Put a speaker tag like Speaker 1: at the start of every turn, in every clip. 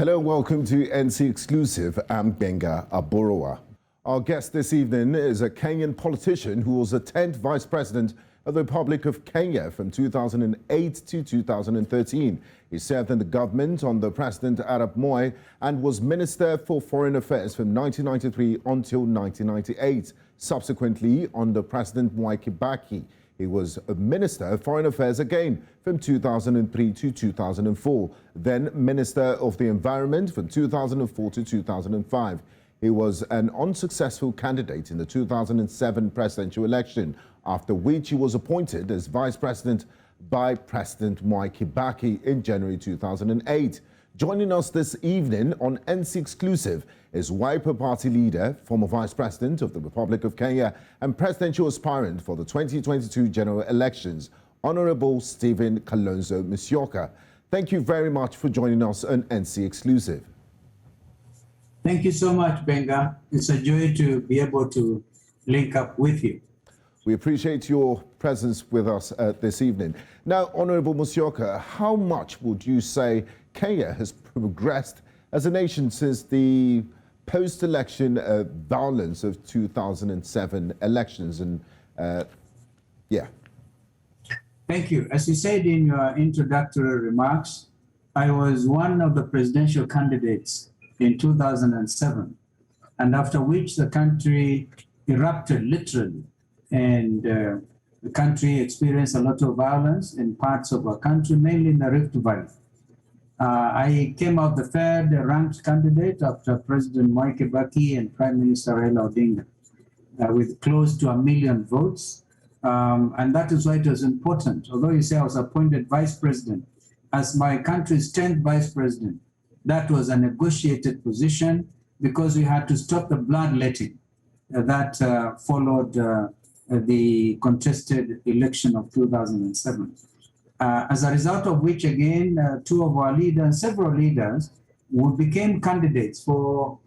Speaker 1: Hello and welcome to NC Exclusive. I'm Benga Aborowa. Our guest this evening is a Kenyan politician who was the 10th Vice President of the Republic of Kenya from 2008 to 2013. He served in the government under President Arap Moi and was Minister for Foreign Affairs from 1993 until 1998. Subsequently, under President Mwai Kibaki, he was a Minister of Foreign Affairs again from 2003 to 2004, then Minister of the Environment from 2004 to 2005. He was an unsuccessful candidate in the 2007 presidential election, after which he was appointed as Vice President by President Mwai Kibaki in January 2008. Joining us this evening on NC Exclusive is Wiper Party leader, former Vice President of the Republic of Kenya and presidential aspirant for the 2022 general elections, Honorable Stephen Kalonzo Musyoka. Thank you very much for joining us on NC Exclusive.
Speaker 2: Thank you so much, Benga. It's a joy to be able to link up with you.
Speaker 1: We appreciate your presence with us this evening. Now, Honorable Musyoka, how much would you say Kenya has progressed as a nation since the post-election violence of 2007 elections? And yeah.
Speaker 2: Thank you. As you said in your introductory remarks, I was one of the presidential candidates in 2007, and after which the country erupted literally, and the country experienced a lot of violence in parts of our country, mainly in the Rift Valley. I came out the third ranked candidate after President Mwai Kibaki and Prime Minister Raila Odinga, with close to 1 million votes. And that is why it was important. Although you say I was appointed Vice President, as my country's 10th Vice President, that was a negotiated position because we had to stop the bloodletting that followed the contested election of 2007. As a result of which, again, two of our leaders, several leaders, became candidates for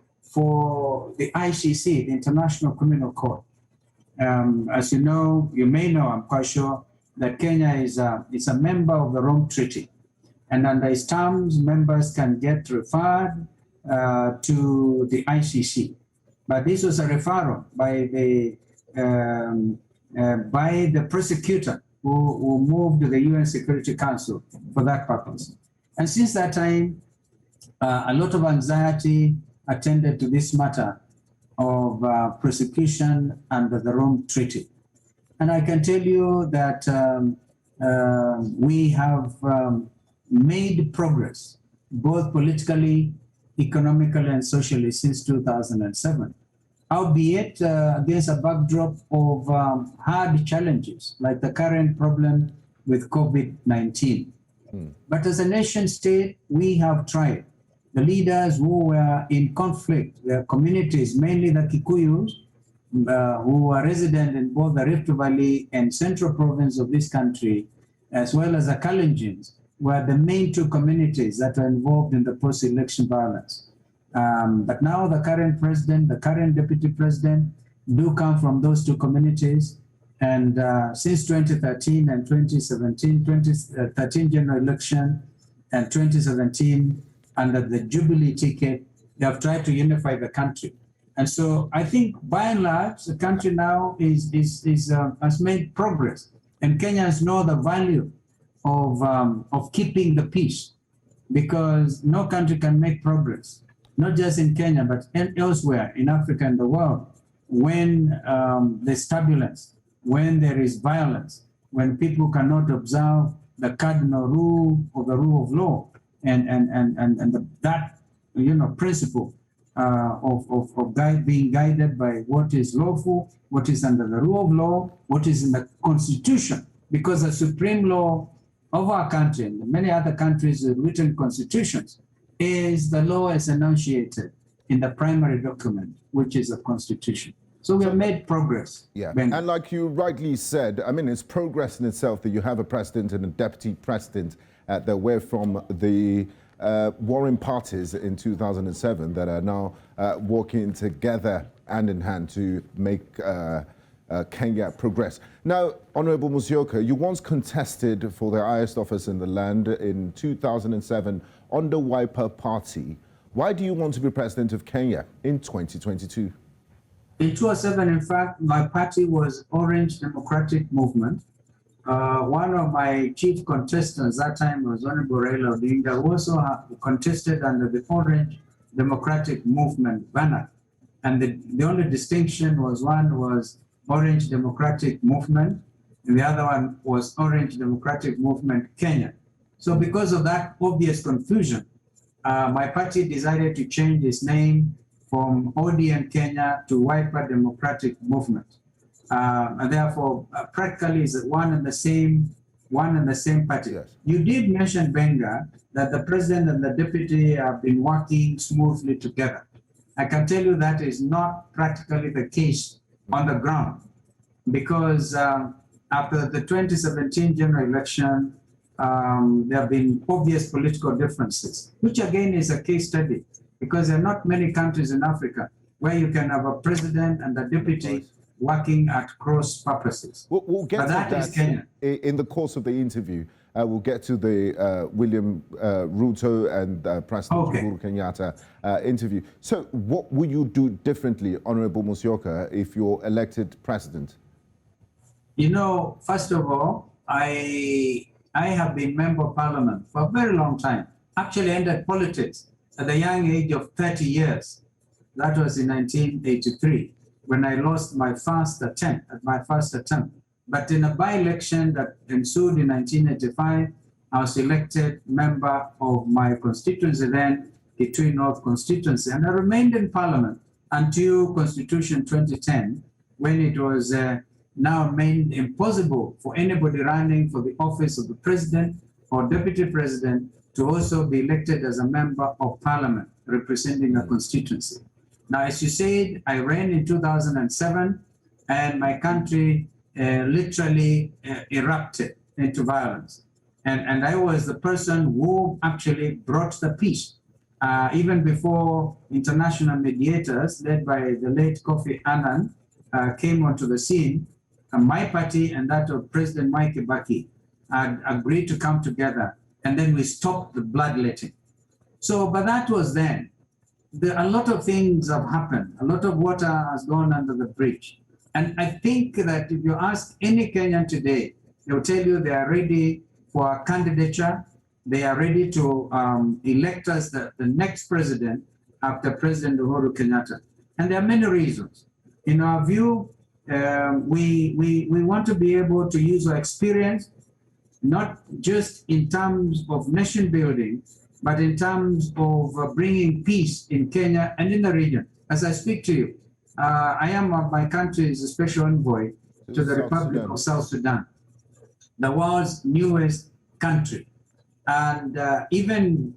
Speaker 2: the ICC, the International Criminal Court. As you know, you may know, I'm quite sure, that Kenya is a member of the Rome Treaty. And under its terms, members can get referred to the ICC. But this was a referral by the prosecutor who moved to the UN Security Council for that purpose. And since that time, a lot of anxiety attended to this matter of prosecution under the Rome Treaty. And I can tell you that we have made progress, both politically, economically, and socially since 2007. Albeit against a backdrop of hard challenges, like the current problem with COVID-19. But as a nation state, we have tried. The leaders who were in conflict, their communities, mainly the Kikuyus, who are resident in both the Rift Valley and central province of this country, as well as the Kalenjins, were the main two communities that are involved in the post-election violence. But now the current president, the current deputy president do come from those two communities. And since 2013 and 2017, 2013 general election and 2017 under the Jubilee ticket, they have tried to unify the country. And so I think by and large, the country now has made progress. And Kenyans know the value of keeping the peace, because no country can make progress, not just in Kenya, but elsewhere in Africa and the world, when there's turbulence, when there is violence, when people cannot observe the cardinal rule of the rule of law and that principle of being guided by what is lawful, what is under the rule of law, what is in the constitution, because the supreme law of our country and many other countries with written constitutions is the law as enunciated in the primary document, which is the Constitution. So we have made progress.
Speaker 1: Yeah, and like you rightly said, I mean, it's progress in itself that you have a president and a deputy president that were from the warring parties in 2007 that are now working together hand in hand to make Kenya progress. Now, Honorable Musyoka, you once contested for the highest office in the land in 2007 under Wiper Party. Why do you want to be president of Kenya in 2022?
Speaker 2: In 2007, in fact, my party was Orange Democratic Movement. One of my chief contestants that time was Honorable Raila Odinga, who also contested under the Orange Democratic Movement banner. And the only distinction was one was Orange Democratic Movement, and the other one was Orange Democratic Movement Kenya. So because of that obvious confusion, my party decided to change its name from ODM Kenya to Wiper Democratic Movement. And therefore, practically is one and the same party.
Speaker 1: Yes.
Speaker 2: You did mention, Benga, that the president and the deputy have been working smoothly together. I can tell you that is not practically the case on the ground, because after the 2017 general election, there have been obvious political differences, which again is a case study, because there are not many countries in Africa where you can have a president and a deputy working at cross purposes.
Speaker 1: We'll get
Speaker 2: but
Speaker 1: to
Speaker 2: that is Kenya.
Speaker 1: in the course of the interview. We'll get to the William Ruto and President Uhuru Kenyatta interview. So what will you do differently, Honorable Musyoka, if you're elected president?
Speaker 2: You know, first of all, I have been member of parliament for a very long time. Actually entered politics at the young age of 30 years. That was in 1983, when I lost my first attempt. But in a by-election that ensued in 1985, I was elected member of my constituency then, Kitui North constituency, and I remained in parliament until Constitution 2010, when it was now made impossible for anybody running for the office of the president or deputy president to also be elected as a member of parliament representing a constituency. Now, as you said, I ran in 2007, and my country literally erupted into violence. And I was the person who actually brought the peace. Even before international mediators, led by the late Kofi Annan, came onto the scene, my party and that of President Mwai Kibaki had agreed to come together, and then we stopped the bloodletting. So, but that was then. A lot of things have happened. A lot of water has gone under the bridge. And I think that if you ask any Kenyan today, they'll tell you they are ready for a candidature. They are ready to elect us the next president after President Uhuru Kenyatta. And there are many reasons. In our view, we want to be able to use our experience, not just in terms of nation building, but in terms of bringing peace in Kenya and in the region. As I speak to you, I am my country's special envoy to the Republic of South Sudan, the world's newest country. And even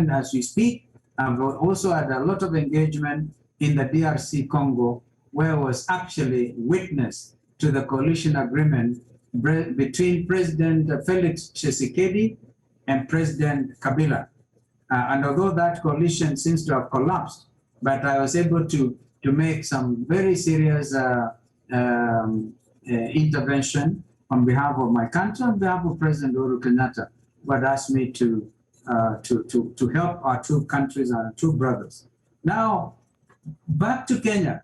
Speaker 2: as we speak, I've also had a lot of engagement in the DRC Congo, where I was actually witness to the coalition agreement between President Felix Tshisekedi and President Kabila. And although that coalition seems to have collapsed, but I was able to make some very serious intervention on behalf of my country, on behalf of President Uhuru Kenyatta, who had asked me to help our two countries, our two brothers. Now, back to Kenya.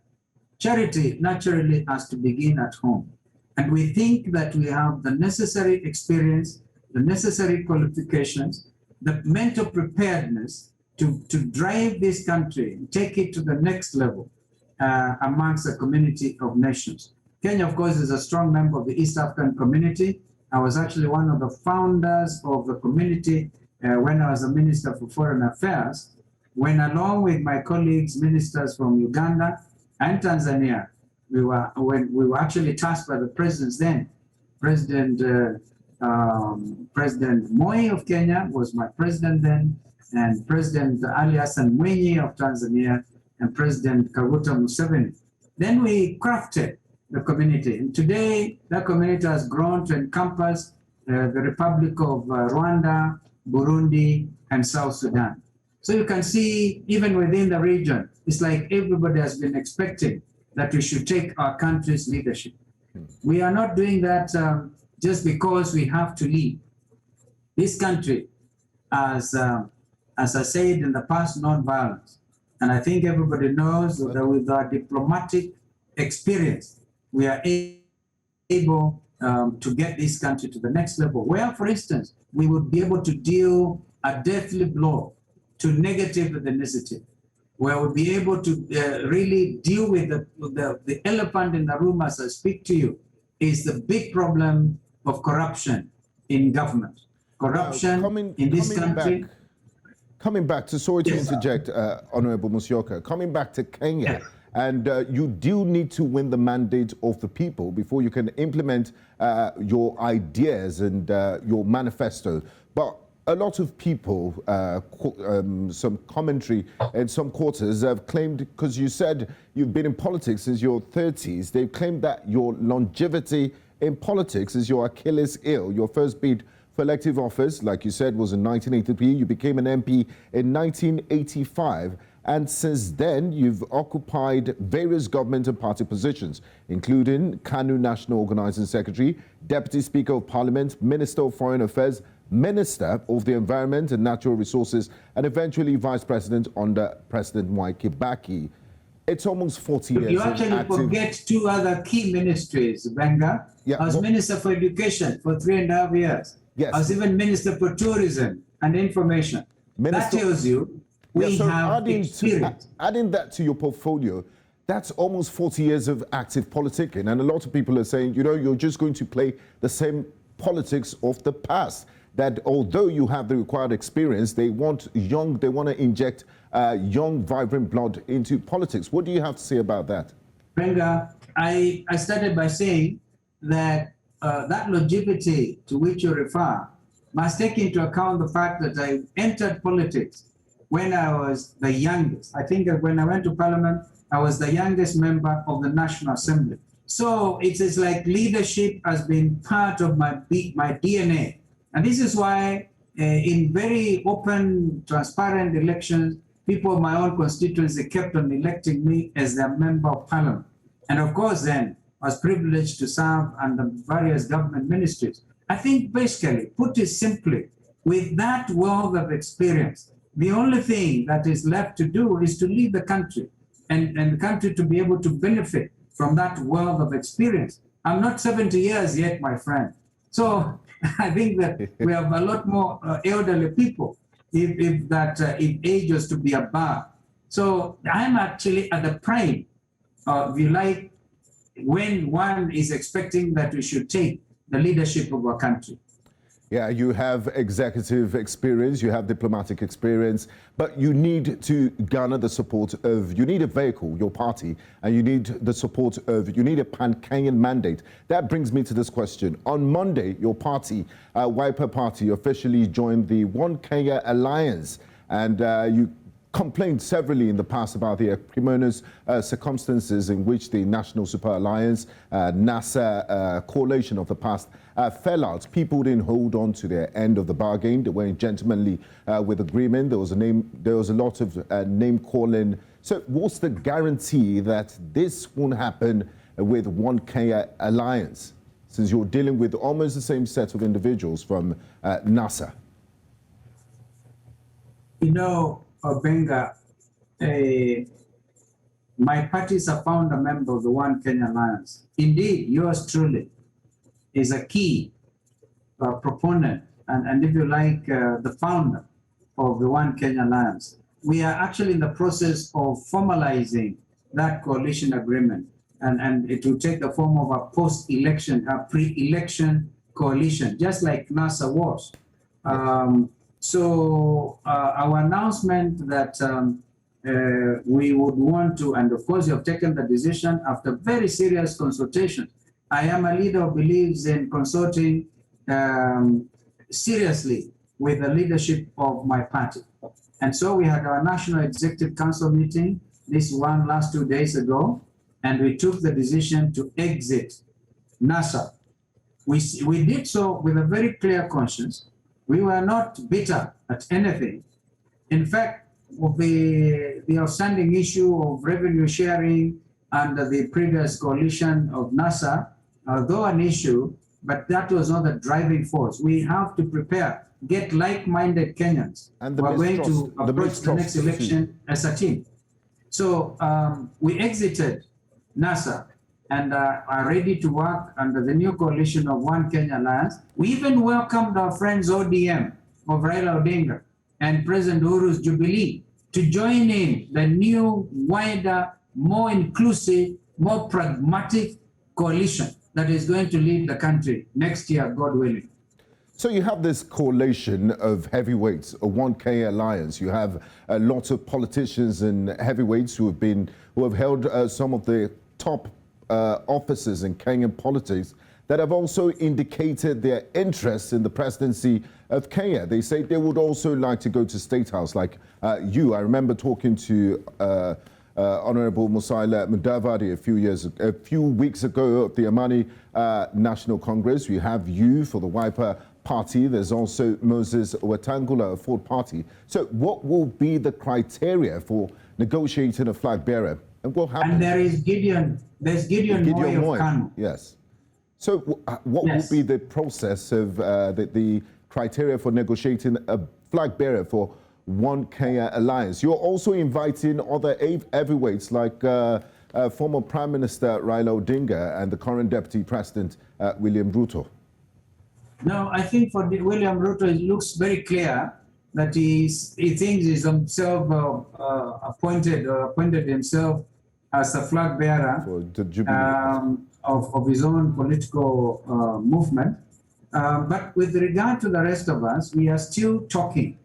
Speaker 2: Charity naturally has to begin at home. And we think that we have the necessary experience, the necessary qualifications, the mental preparedness to drive this country and take it to the next level amongst a community of nations. Kenya, of course, is a strong member of the East African community. I was actually one of the founders of the community when I was a Minister for Foreign Affairs, when along with my colleagues, ministers from Uganda and Tanzania, we were actually tasked by the presidents then. President Moi of Kenya was my president then, and President Ali Hassan Mwinyi of Tanzania, and President Kaguta Museveni. Then we crafted the community, and today that community has grown to encompass the Republic of Rwanda, Burundi, and South Sudan. So you can see, even within the region, it's like everybody has been expecting that we should take our country's leadership. We are not doing that just because we have to lead. This country, as I said in the past, non-violence. And I think everybody knows that with our diplomatic experience, we are able to get this country to the next level, where, for instance, we would be able to deal a deathly blow to negative ethnicity, where we'll be able to really deal with the elephant in the room as I speak to you, is the big problem of corruption in government. Corruption in this country.
Speaker 1: Coming back to, sorry to
Speaker 2: Yes,
Speaker 1: interject, Honorable Musyoka, coming back to Kenya,
Speaker 2: Yes.
Speaker 1: and you do need to win the mandate of the people before you can implement your ideas and your manifesto. But a lot of people, some commentary in some quarters have claimed, because you said you've been in politics since your 30s, they've claimed that your longevity in politics is your Achilles heel. Your first bid for elective office, like you said, was in 1983. You became an MP in 1985. And since then, you've occupied various government and party positions, including KANU National Organizing Secretary, Deputy Speaker of Parliament, Minister of Foreign Affairs, Minister of the Environment and Natural Resources, and eventually Vice President under President Mwai Kibaki. It's almost 40 years.
Speaker 2: You actually forget two other key ministries, Benga.
Speaker 1: Yeah,
Speaker 2: I was Minister for Education for 3.5 years.
Speaker 1: Yes.
Speaker 2: I was even Minister for Tourism and Information. That tells you we have experience.
Speaker 1: Adding that to your portfolio, that's almost 40 years of active politicking. And a lot of people are saying, you know, you're just going to play the same politics of the past. That although you have the required experience, they want to inject young, vibrant blood into politics. What do you have to say about that?
Speaker 2: Benga, I started by saying that that longevity to which you refer must take into account the fact that I entered politics when I was the youngest. I think that when I went to Parliament, I was the youngest member of the National Assembly. So it is like leadership has been part of my DNA. And this is why in very open, transparent elections, people of my own constituency kept on electing me as their member of Parliament. And of course, then, I was privileged to serve under various government ministries. I think basically, put it simply, with that wealth of experience, the only thing that is left to do is to lead the country and the country to be able to benefit from that wealth of experience. I'm not 70 years yet, my friend. So I think that we have a lot more elderly people if age was to be a bar. So I'm actually at the prime, if you like, when one is expecting that we should take the leadership of our country.
Speaker 1: Yeah, you have executive experience, you have diplomatic experience, but you need to garner the support of, you need a vehicle, your party, and you need the support of, you need a pan-Kenyan mandate. That brings me to this question. On Monday, your party, Wiper Party, officially joined the OneKenyan Alliance, and you complained severally in the past about the acrimonious circumstances in which the National Super Alliance, NASA coalition of the past fell out. People didn't hold on to their end of the bargain. They weren't gentlemanly with agreement. There was a lot of name calling. So what's the guarantee that this won't happen with OneKenyan Alliance, since you're dealing with almost the same set of individuals from NASA?
Speaker 2: You know, Benga, my party is a founder member of the OneKenyan Alliance. Indeed, yours truly is a key proponent and if you like, the founder of the OneKenyan Alliance. We are actually in the process of formalizing that coalition agreement, and it will take the form of a post-election, a pre-election coalition, just like NASA was. So our announcement that we would want to, and of course you have taken the decision after very serious consultation. I am a leader who believes in consulting seriously with the leadership of my party. And so we had our National Executive Council meeting, this one last 2 days ago, and we took the decision to exit NASA. We did so with a very clear conscience. We were not bitter at anything. In fact, the outstanding issue of revenue sharing under the previous coalition of NASA, although an issue, but that was not the driving force. We have to prepare, get like-minded Kenyans
Speaker 1: And
Speaker 2: who
Speaker 1: the
Speaker 2: are going to
Speaker 1: mistrust- the
Speaker 2: approach the next
Speaker 1: mistrust too.
Speaker 2: election as a team. So we exited NASA and are ready to work under the new coalition of OneKenyan Alliance. We even welcomed our friends ODM of Raila Odinga and President Uhuru's Jubilee to join in the new, wider, more inclusive, more pragmatic coalition that is going to lead the country next year, God willing.
Speaker 1: So you have this coalition of heavyweights, a OneKenyan Alliance. You have lots of politicians and heavyweights who have held some of the top offices in Kenyan politics that have also indicated their interest in the presidency of Kenya. They say they would also like to go to State House, like you. I remember talking to Honorable Musalia Mudavadi a few weeks ago at the Amani National Congress. We have you for the Wiper Party. There's also Moses Wetangula, a Ford Party. So what will be the criteria for negotiating a flag bearer? And what happens?
Speaker 2: And there is Gideon. There's Gideon Moy of Kanu.
Speaker 1: Yes. So what will be the process of the criteria for negotiating a flag bearer for OneKenyan Alliance? You're also inviting other heavyweights like former Prime Minister Raila Odinga and the current Deputy President William Ruto.
Speaker 2: No, I think for William Ruto, it looks very clear that he thinks he's himself appointed himself as a flag bearer
Speaker 1: For the Jubilee.
Speaker 2: of his own political movement. But with regard to the rest of us, we are still talking.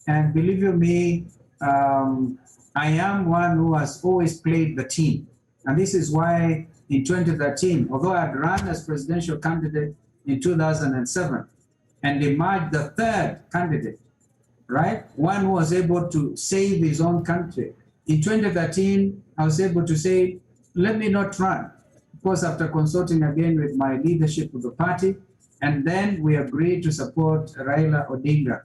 Speaker 2: And believe you me, I am one who has always played the team. And this is why in 2013, although I had run as presidential candidate in 2007 and emerged the third candidate, right? One who was able to save his own country. In 2013, I was able to say, let me not run. Of course, after consulting again with my leadership of the party, and then we agreed to support Raila Odinga.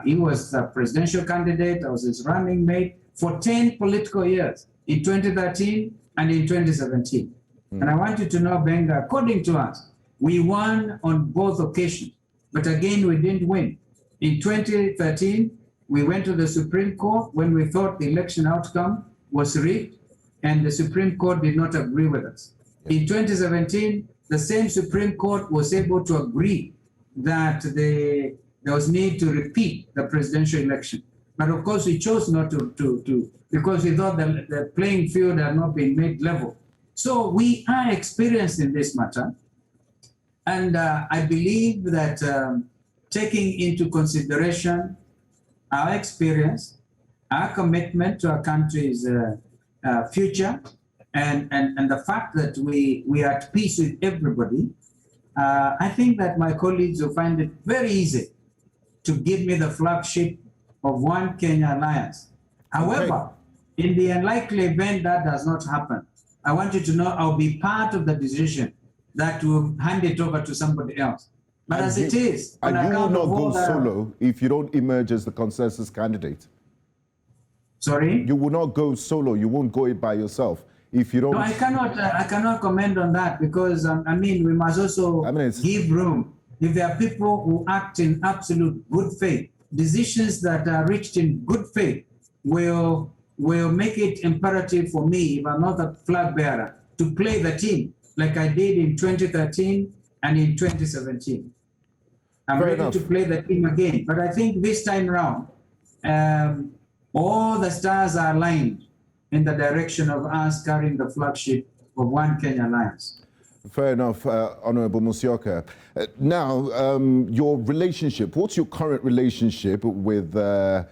Speaker 2: He was the presidential candidate. I was his running mate for 10 political years, in 2013 and in 2017. And I want you to know, Benga, according to us, we won on both occasions, but again, we didn't win. In 2013, we went to the Supreme Court when we thought the election outcome was rigged, and the Supreme Court did not agree with us. In 2017, the same Supreme Court was able to agree that there was need to repeat the presidential election. But of course, we chose not to because we thought that the playing field had not been made level. So we are experienced in this matter. And I believe that taking into consideration our experience, our commitment to our country's future, and the fact that we are at peace with everybody, I think that my colleagues will find it very easy to give me the flagship of OneKenyan Alliance. However, in the unlikely event that does not happen, I want you to know I'll be part of the decision that will hand it over to somebody else. But as it is, on
Speaker 1: and you will
Speaker 2: account
Speaker 1: not
Speaker 2: of all
Speaker 1: go solo if you don't emerge as the consensus candidate.
Speaker 2: Sorry?
Speaker 1: You will not go solo. You won't go it by yourself if you don't.
Speaker 2: No, I cannot comment on that because I mean we must also give room. If there are people who act in absolute good faith, decisions that are reached in good faith will make it imperative for me, if I'm not a flag bearer, to play the team like I did in 2013 and in 2017. I'm ready to play the team again, but I think this time around, all the stars are aligned in the direction of us carrying the flagship of OneKenyan Alliance.
Speaker 1: Fair enough, Honorable Musyoka. Now, your relationship, what's your current relationship with the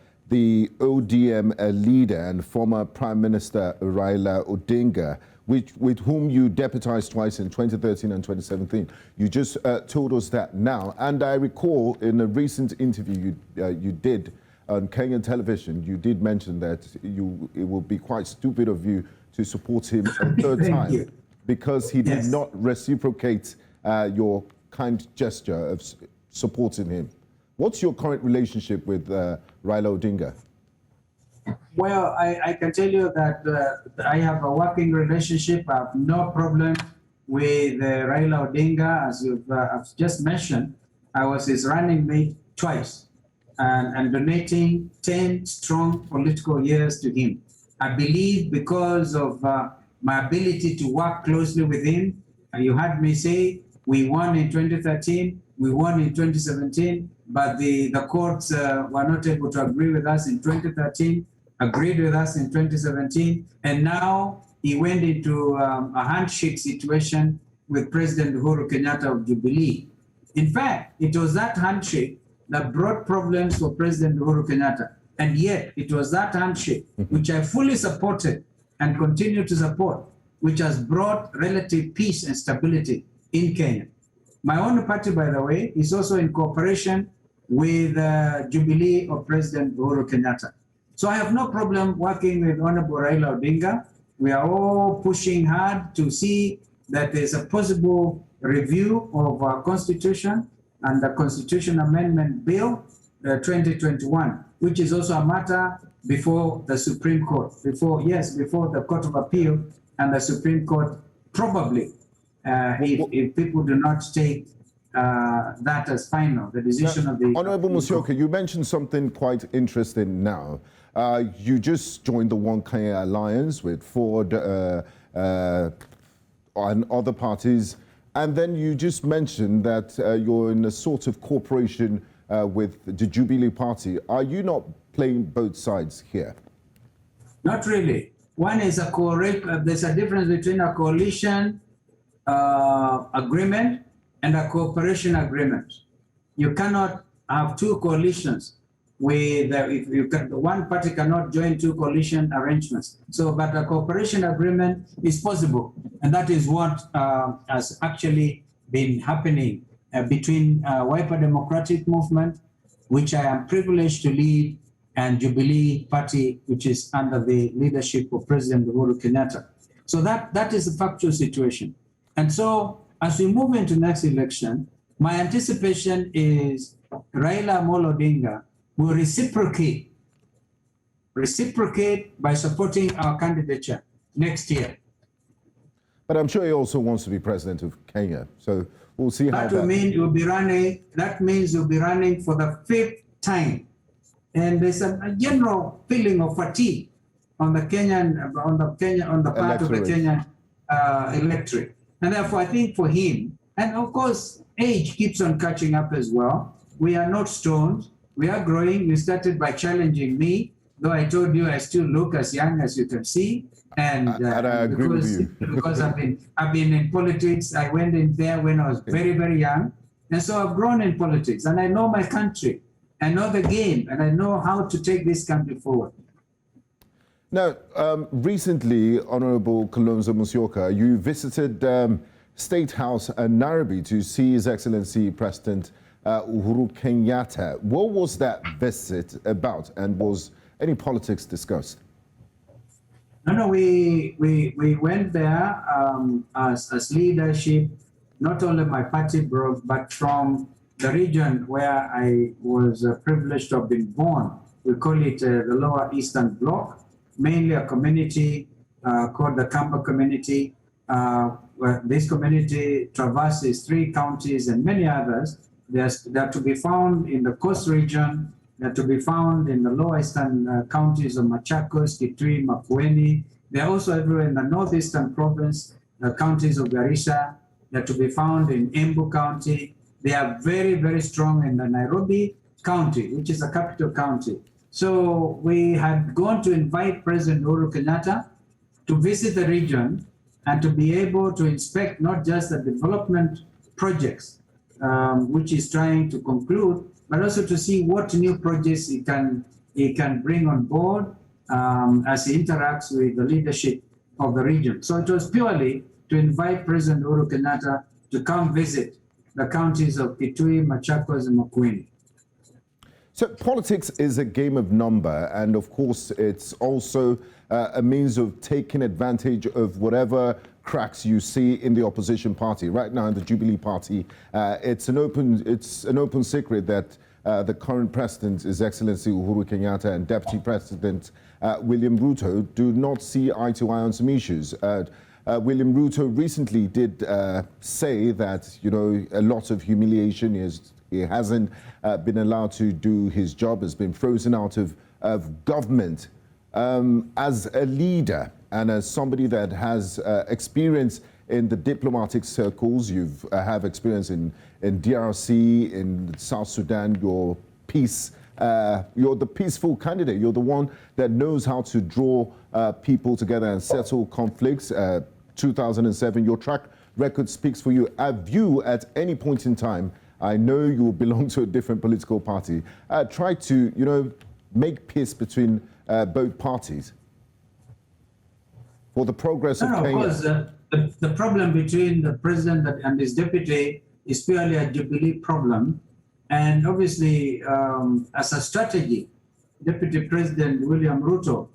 Speaker 1: ODM leader and former Prime Minister Raila Odinga, with whom you deputized twice in 2013 and 2017? You just told us that now. And I recall in a recent interview you did on Kenyan television, you did mention that it would be quite stupid of you to support him a third time because he did not reciprocate your kind gesture of supporting him. What's your current relationship with Raila Odinga?
Speaker 2: Well, I can tell you that I have a working relationship. I have no problem with Raila Odinga, as you've I've just mentioned. I was his running mate twice and donating 10 strong political years to him. I believe because of my ability to work closely with him, you heard me say we won in 2013, we won in 2017, but the courts were not able to agree with us in 2013, agreed with us in 2017, and now he went into a handshake situation with President Uhuru Kenyatta of Jubilee. In fact, it was that handshake that brought problems for President Uhuru Kenyatta. And yet, it was that handshake, which I fully supported and continue to support, which has brought relative peace and stability in Kenya. My own party, by the way, is also in cooperation with Jubilee of President Uhuru Kenyatta. So I have no problem working with Honorable Raila Odinga. We are all pushing hard to see that there's a possible review of our constitution and the Constitution Amendment Bill 2021, which is also a matter before the Supreme Court, before the Court of Appeal and the Supreme Court, probably, if people do not take that as final, the decision of the...
Speaker 1: Honorable Musyoka, you mentioned something quite interesting now. You just joined the OneKenyan Alliance with Ford and other parties, and then you just mentioned that you're in a sort of cooperation with the Jubilee Party. Are you not playing both sides here?
Speaker 2: Not really. One is there's a difference between a coalition agreement and a cooperation agreement. You cannot have two coalitions with one party cannot join two coalition arrangements. So, but a cooperation agreement is possible, and that is what has actually been happening between Wiper Democratic Movement, which I am privileged to lead, and Jubilee Party, which is under the leadership of President Uhuru Kenyatta. So that is the factual situation. And so as we move into next election, my anticipation is Raila Amolo Odinga will reciprocate by supporting our candidature next year.
Speaker 1: But I'm sure he also wants to be president of Kenya. So we'll see how
Speaker 2: that means you'll be running. That means you'll be running for the 5th time. And there's a general feeling of fatigue on the part of the Kenyan electorate. And therefore, I think for him, and of course, age keeps on catching up as well. We are not stones. We are growing. You started by challenging me, though I told you I still look as young as you can see. And
Speaker 1: I agree with you.
Speaker 2: Because I've been in politics. I went in there when I was very, very young. And so I've grown in politics, and I know my country. I know the game, and I know how to take this country forward.
Speaker 1: Now, recently, Honorable Kalonzo Musyoka, you visited State House Nairobi to see His Excellency President Uhuru Kenyatta. What was that visit about, and was any politics discussed?
Speaker 2: No, we went there as leadership, not only my party, but from the region where I was privileged to have been born. We call it the Lower Eastern Bloc, mainly a community called the Kamba community. Where this community traverses 3 counties and many others. They're to be found in the coast region. They're to be found in the lower eastern counties of Machakos, Kitui, Makueni. They're also everywhere in the northeastern province, the counties of Garissa. They're to be found in Embu County. They are very, very strong in the Nairobi County, which is a capital county. So we had gone to invite President Uhuru Kenyatta to visit the region and to be able to inspect not just the development projects, which he's trying to conclude, but also to see what new projects he can bring on board as he interacts with the leadership of the region. So it was purely to invite President Uhuru Kenyatta to come visit the counties of Kitui, Machakos, and Makueni.
Speaker 1: So politics is a game of number, and of course it's also a means of taking advantage of whatever cracks you see in the opposition party. Right now in the Jubilee Party, it's an open secret that the current president, His Excellency Uhuru Kenyatta, and Deputy President William Ruto do not see eye to eye on some issues. William Ruto recently did say that, you know, a lot of humiliation is he hasn't been allowed to do his job, has been frozen out of government. As a leader and as somebody that has experience in the diplomatic circles, you have experience in DRC, in South Sudan, you're the peaceful candidate. You're the one that knows how to draw people together and settle conflicts. 2007, your track record speaks for you. Have you, at any point in time, I know you belong to a different political party, tried to, you know, make peace between both parties for the progress of Kenya?
Speaker 2: Of course, the problem between the president and his deputy is purely a Jubilee problem. And obviously, as a strategy, Deputy President William Ruto,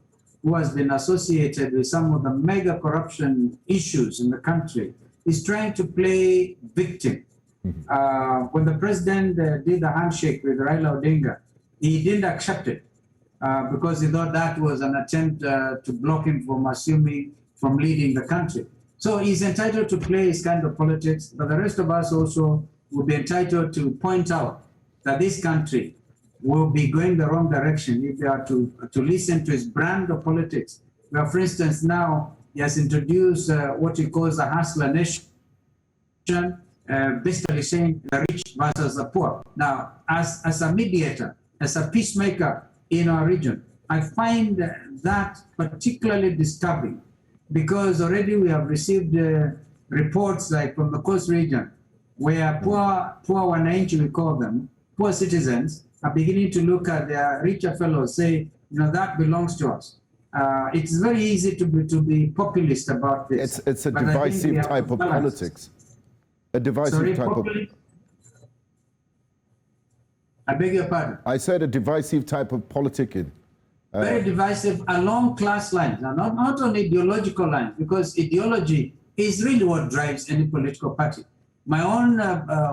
Speaker 2: who has been associated with some of the mega corruption issues in the country, is trying to play victim. When the president did the handshake with Raila Odinga, he didn't accept it because he thought that was an attempt to block him from leading the country. So he's entitled to play his kind of politics, but the rest of us also will be entitled to point out that this country will be going the wrong direction if they are to listen to his brand of politics. Where, for instance, now he has introduced what he calls a hustler nation, basically saying the rich versus the poor. Now, as a mediator, as a peacemaker in our region, I find that particularly disturbing, because already we have received reports like from the coast region, where poor wananchi, we call them, poor citizens, are beginning to look at their richer fellows, say, you know, that belongs to us. It's very easy to be populist about this.
Speaker 1: It's a divisive type of politics. A divisive type of...
Speaker 2: I beg your pardon?
Speaker 1: I said a divisive type of politicking.
Speaker 2: Very divisive along class lines, and not only ideological lines, because ideology is really what drives any political party. My own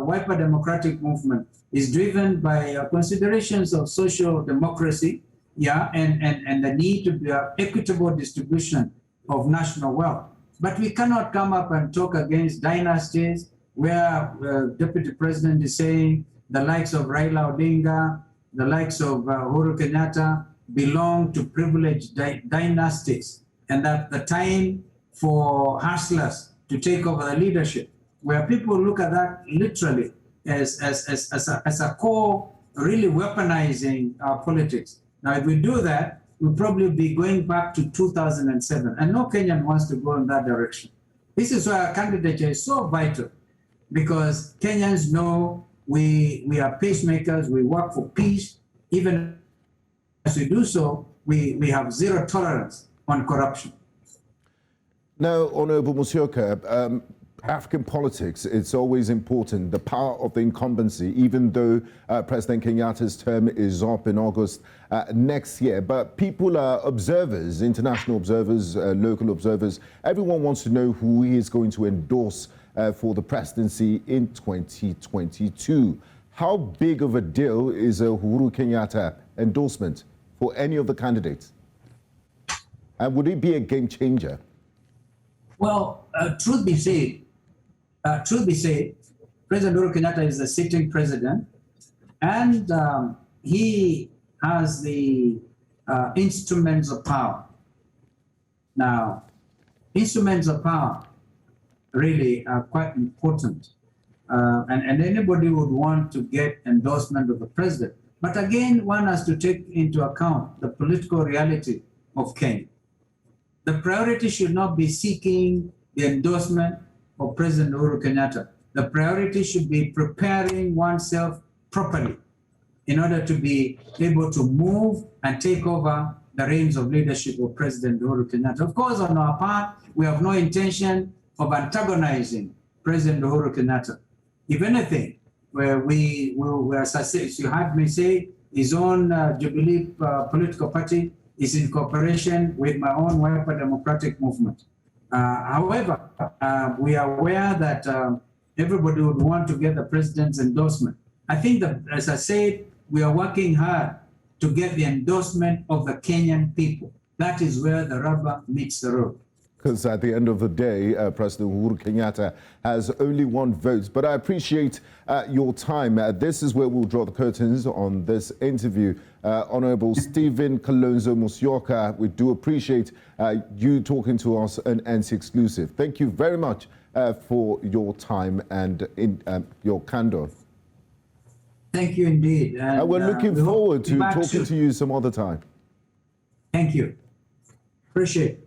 Speaker 2: Wiper Democratic Movement is driven by considerations of social democracy, and the need to be an equitable distribution of national wealth. But we cannot come up and talk against dynasties where Deputy President is saying the likes of Raila Odinga, the likes of Uhuru Kenyatta belong to privileged dynasties, and that the time for hustlers to take over the leadership, where people look at that literally as a core, really weaponizing our politics. Now, if we do that, we'll probably be going back to 2007, and no Kenyan wants to go in that direction. This is why our candidature is so vital, because Kenyans know we are peacemakers, we work for peace. Even as we do so, we have zero tolerance on corruption.
Speaker 1: Now, Honorable Musyoka, African politics, it's always important, the power of the incumbency, even though President Kenyatta's term is up in August next year. But people are observers, international observers, local observers. Everyone wants to know who he is going to endorse for the presidency in 2022. How big of a deal is a Uhuru Kenyatta endorsement for any of the candidates? And would it be a game changer?
Speaker 2: Well, truth be said, President Uhuru Kenyatta is the sitting president, and he has the instruments of power. Now, instruments of power really are quite important, and anybody would want to get endorsement of the president. But again, one has to take into account the political reality of Kenya. The priority should not be seeking the endorsement of President Uhuru Kenyatta. The priority should be preparing oneself properly in order to be able to move and take over the reins of leadership of President Uhuru Kenyatta. Of course, on our part, we have no intention of antagonizing President Uhuru Kenyatta. If anything, where as you had me say, his own Jubilee political party is in cooperation with my own Wiper Democratic Movement. However, we are aware that everybody would want to get the president's endorsement. I think that, as I said, we are working hard to get the endorsement of the Kenyan people. That is where the rubber meets the road.
Speaker 1: Because at the end of the day, President Uhuru Kenyatta has only one vote. But I appreciate your time. This is where we'll draw the curtains on this interview. Honorable Stephen Kalonzo Musyoka, we do appreciate you talking to us on NC Exclusive. Thank you very much for your time and your candor.
Speaker 2: Thank you indeed. And,
Speaker 1: we're looking forward to talking
Speaker 2: soon.
Speaker 1: to you some other time.
Speaker 2: Thank you. Appreciate it.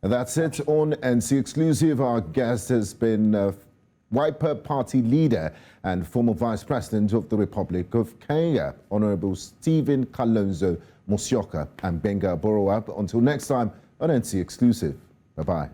Speaker 1: And that's it on NC Exclusive. Our guest has been Wiper Party leader and former Vice President of the Republic of Kenya, Honorable Stephen Kalonzo Musyoka and Benga Borowa. Until next time on NC Exclusive. Bye-bye.